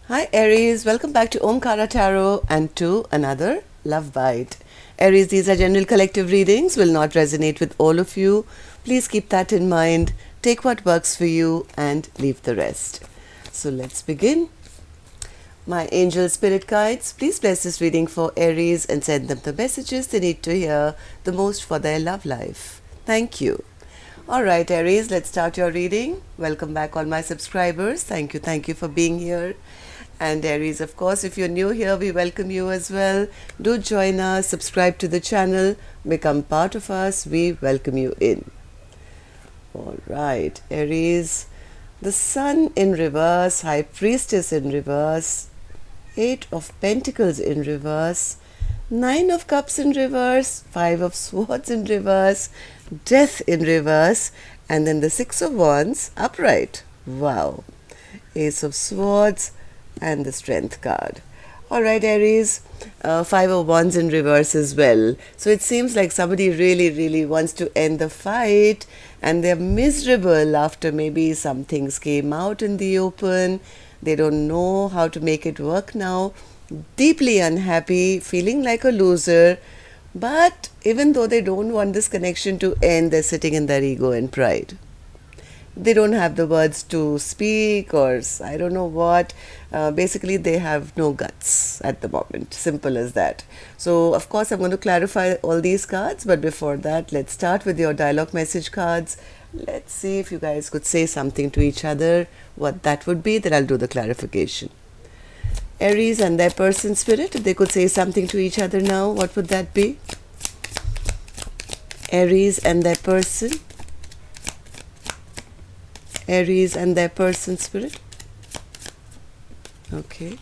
Hi Aries, welcome back to Omkara Tarot and to another Love Bite. Aries, these are general collective readings, will not resonate with all of you. Please keep that in mind. Take what works for you and leave the rest. So let's begin. My angel spirit guides, please bless this reading for Aries and send them the messages they need to hear the most for their love life. Thank you. Alright Aries, let's start your reading. Welcome back all my subscribers. Thank you for being here. And Aries, of course, if you're new here, we welcome you as well. Do join us, subscribe to the channel, become part of us. We welcome you in. Alright, Aries, the Sun in reverse, High Priestess in reverse, 8 of Pentacles in reverse, 9 of Cups in reverse, 5 of Swords in reverse, Death in reverse, and then the 6 of Wands upright. Wow. Ace of Swords and the Strength card. Alright Aries, 5 of Wands in reverse as well. So it seems like somebody really wants to end the fight and they're miserable after maybe some things came out in the open. They don't know how to make it work now. Deeply unhappy, feeling like a loser. But even though they don't want this connection to end, they're sitting in their ego and pride. They don't have the words to speak or I don't know what. Basically, they have no guts at the moment. Simple as that. So, of course, I'm going to clarify all these cards. But before that, let's start with your dialogue message cards. Let's see if you guys could say something to each other. What that would be, then I'll do the clarification. Aries and their person spirit, if they could say something to each other now, what would that be? Aries and their person. Aries and their person spirit. Okay.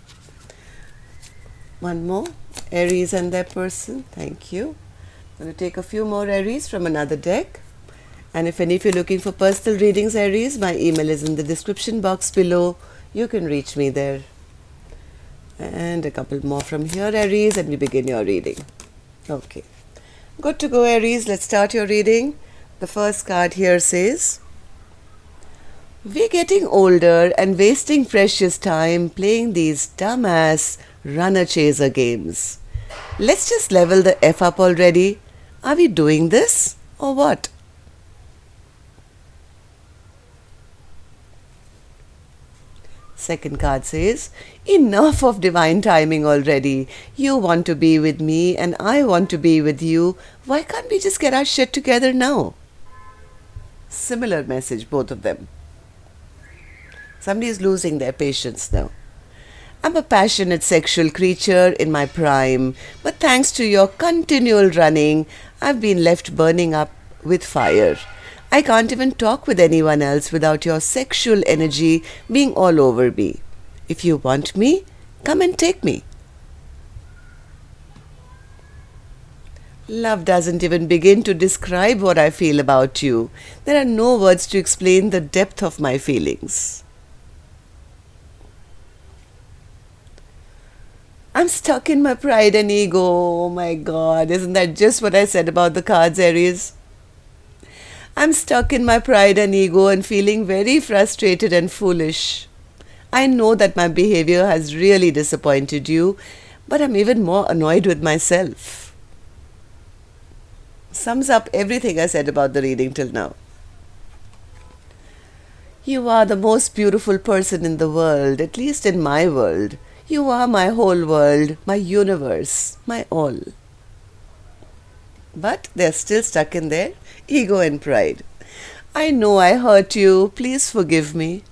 One more. Aries and their person. Thank you. I'm going to take a few more Aries from another deck. And if any of you are looking for personal readings, Aries, my email is in the description box below. You can reach me there. And a couple more from here, Aries, and we begin your reading. Okay. Good to go, Aries. Let's start your reading. The first card here says, we're getting older and wasting precious time playing these dumbass runner-chaser games. Let's just level the F up already. Are we doing this or what? Second card says, enough of divine timing already. You want to be with me and I want to be with you. Why can't we just get our shit together now? Similar message, both of them. Somebody is losing their patience now. I'm a passionate sexual creature in my prime, but thanks to your continual running, I've been left burning up with fire. I can't even talk with anyone else without your sexual energy being all over me. If you want me, come and take me. Love doesn't even begin to describe what I feel about you. There are no words to explain the depth of my feelings. I'm stuck in my pride and ego. Oh my God, isn't that just what I said about the cards, Aries? I'm stuck in my pride and ego and feeling very frustrated and foolish. I know that my behavior has really disappointed you, but I'm even more annoyed with myself. Sums up everything I said about the reading till now. You are the most beautiful person in the world, at least in my world. You are my whole world, my universe, my all. But they're still stuck in their ego and pride. I know I hurt you. Please forgive me.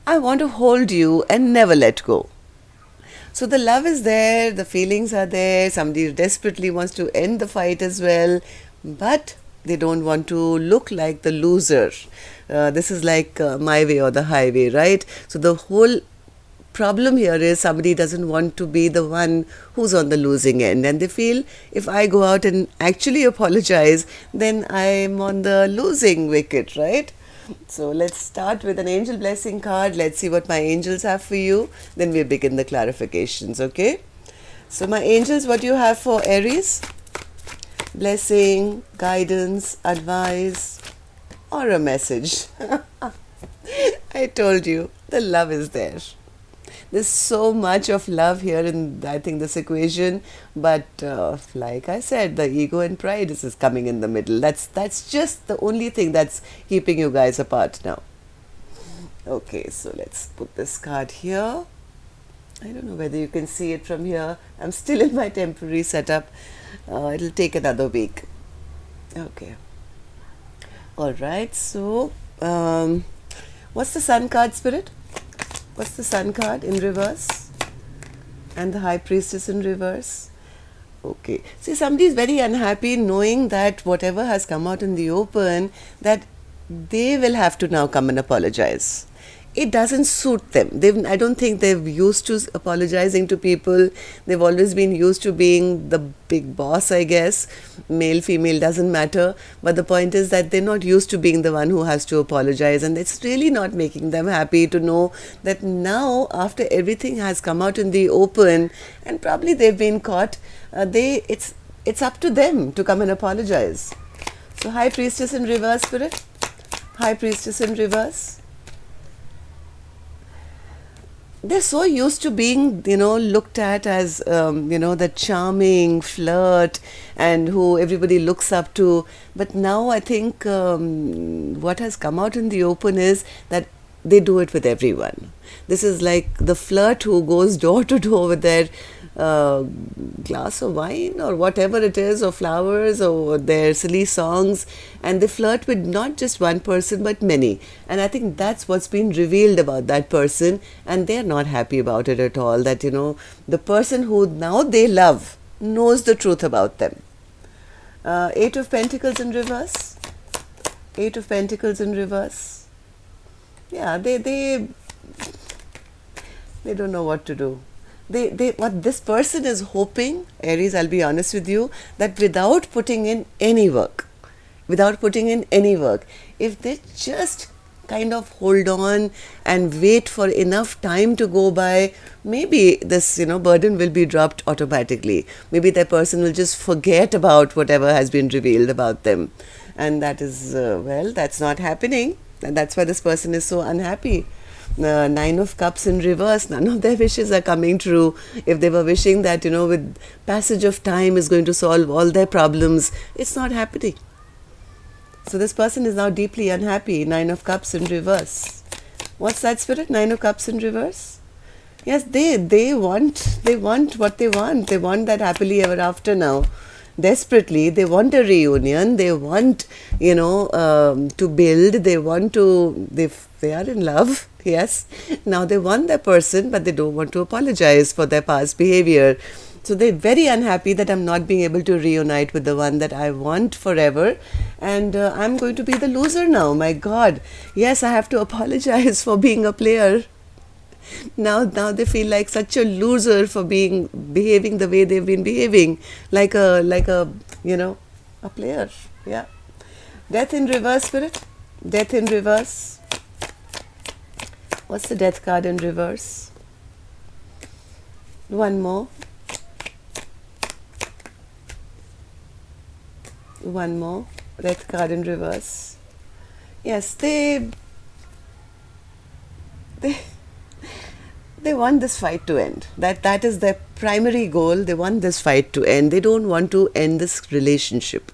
I want to hold you and never let go. So the love is there, the feelings are there. Somebody desperately wants to end the fight as well, but they don't want to look like the loser. This is like my way or the highway, right? So the whole problem here is somebody doesn't want to be the one who's on the losing end, and they feel if I go out and actually apologize, then I'm on the losing wicket, right? So let's start with an angel blessing card. Let's see what my angels have for you. Then we begin the clarifications, okay? So my angels, what do you have for Aries? Blessing, guidance, advice, or a message? I told you, the love is there. There's so much of love here in, I think, this equation, but like I said, the ego and pride is coming in the middle. That's just the only thing that's keeping you guys apart now. Okay, so let's put this card here. I don't know whether you can see it from here. I'm still in my temporary setup. It'll take another week. Okay. All right, so what's the Sun card, Spirit? What's the Sun card in reverse? And the High Priestess in reverse? Okay. See, somebody is very unhappy knowing that whatever has come out in the open, that they will have to now come and apologize. It doesn't suit them. I don't think they're used to apologizing to people. They've always been used to being the big boss, I guess. Male, female, doesn't matter. But the point is that they're not used to being the one who has to apologize. And it's really not making them happy to know that now, after everything has come out in the open, and probably they've been caught, it's up to them to come and apologize. So, High Priestess in reverse, Spirit. High Priestess in reverse. They're so used to being, looked at as, the charming flirt and who everybody looks up to. But now I think what has come out in the open is that they do it with everyone. This is like the flirt who goes door to door with their glass of wine or whatever it is, or flowers, or their silly songs, and they flirt with not just one person but many. And I think that's what's been revealed about that person, and they're not happy about it at all, that the person who now they love knows the truth about them. Eight of Pentacles in reverse. Eight of Pentacles in reverse. Yeah, they don't know what to do. What this person is hoping, Aries, I'll be honest with you, that without putting in any work, if they just kind of hold on and wait for enough time to go by, maybe this, burden will be dropped automatically. Maybe that person will just forget about whatever has been revealed about them. And that is, that's not happening. And that's why this person is so unhappy. Nine of Cups in reverse, none of their wishes are coming true. If they were wishing that, with passage of time is going to solve all their problems, it's not happening. So this person is now deeply unhappy. Nine of Cups in reverse. What's that, Spirit? Nine of Cups in reverse? Yes, they want what they want. They want that happily ever after now. Desperately, they want a reunion. They want, to build. They are in love. Yes. Now they want their person, but they don't want to apologize for their past behavior. So they're very unhappy that I'm not being able to reunite with the one that I want forever. And I'm going to be the loser now. My God. Yes, I have to apologize for being a player. Now they feel like such a loser for behaving the way they've been behaving, like a player. Yeah. Death in reverse, Spirit. Death in reverse. What's the Death card in reverse? One more. One more. Death card in reverse. Yes, they want this fight to end. That is their primary goal. They want this fight to end. They don't want to end this relationship.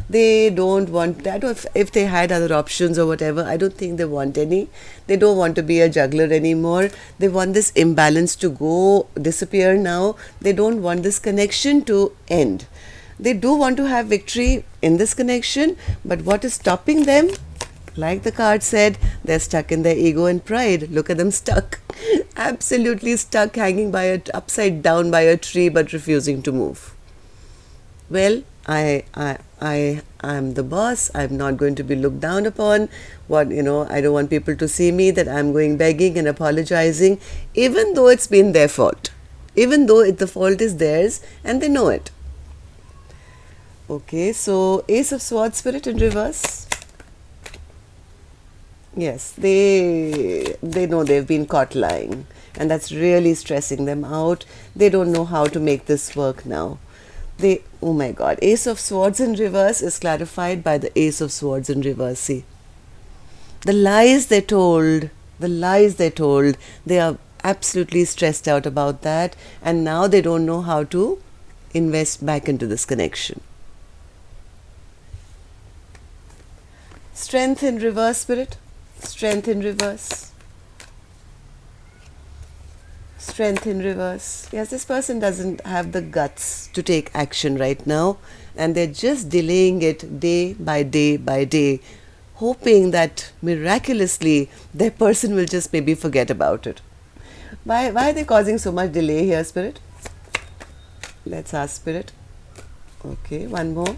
They don't want, I don't, if they had other options or whatever, I don't think they want any. They don't want to be a juggler anymore. They want this imbalance to disappear now. They don't want this connection to end. They do want to have victory in this connection, but what is stopping them? Like the card said, they're stuck in their ego and pride. Look at them stuck. Absolutely stuck, hanging upside down by a tree, but refusing to move. Well, I am the boss. I'm not going to be looked down upon. I don't want people to see me that I'm going begging and apologizing, even though it's been their fault. Even though the fault is theirs and they know it. Okay, so Ace of Swords, Spirit in reverse. Yes, they know they've been caught lying, and that's really stressing them out. They don't know how to make this work now. Oh my God, Ace of Swords in reverse is clarified by the Ace of Swords in reverse. See, the lies they told the lies they told, they are absolutely stressed out about that, and now they don't know how to invest back into this connection. Strength in reverse, Spirit. Strength in reverse. Strength in reverse. Yes, this person doesn't have the guts to take action right now, and they're just delaying it day by day by day, hoping that miraculously their person will just maybe forget about it. Why are they causing so much delay here, Spirit? Let's ask Spirit. Okay, one more.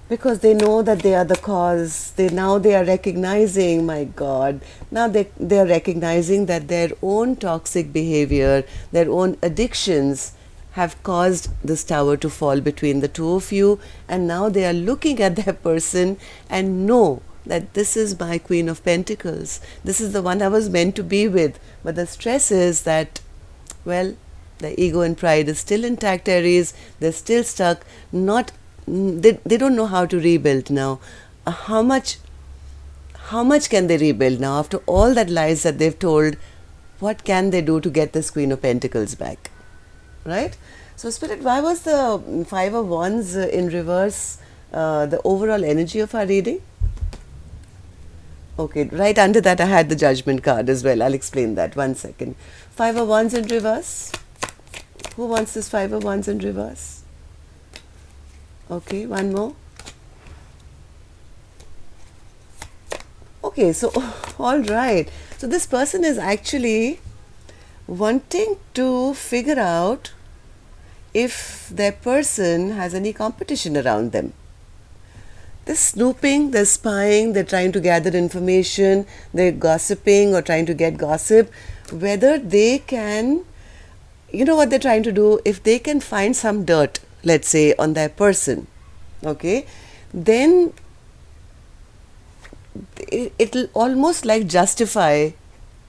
Because they know that they are the cause. They are recognizing, my God, now they are recognizing that their own toxic behavior, their own addictions have caused this tower to fall between the two of you, and now they are looking at their person and know that this is my Queen of Pentacles. This is the one I was meant to be with. But the stress is that, well, the ego and pride is still intact, Aries. They're still stuck, they don't know how to rebuild now. How much can they rebuild now after all that lies that they've told? What can they do to get this Queen of Pentacles back? Right? So Spirit, why was the Five of Wands in reverse the overall energy of our reading? Okay, right under that I had the Judgment card as well. I'll explain that. 1 second. Five of Wands in reverse. Who wants this Five of Wands in reverse? Okay, one more. Okay, so all right. So this person is actually wanting to figure out if their person has any competition around them. They're snooping, they're spying, they're trying to gather information, they're gossiping or trying to get gossip. Whether they can, you know what they're trying to do? If they can find some dirt, let's say, on their person, okay, then it'll almost like justify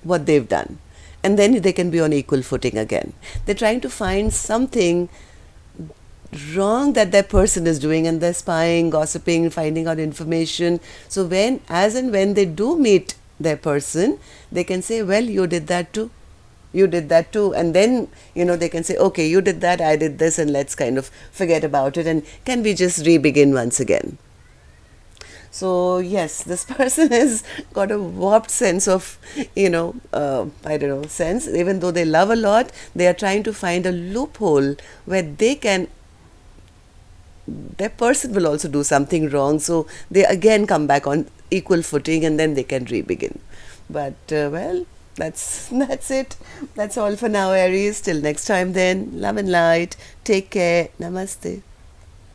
what they've done. And then they can be on equal footing again. They're trying to find something wrong that their person is doing, and they're spying, gossiping, finding out information. So as and when they do meet their person, they can say, well, you did that too. You did that too. And then, they can say, okay, you did that, I did this, and let's kind of forget about it. And can we just re-begin once again? So yes, this person has got a warped sense of, sense. Even though they love a lot, they are trying to find a loophole where their person will also do something wrong. So they again come back on equal footing, and then they can re-begin. But well, that's it. That's all for now, Aries. Till next time then. Love and light. Take care. Namaste.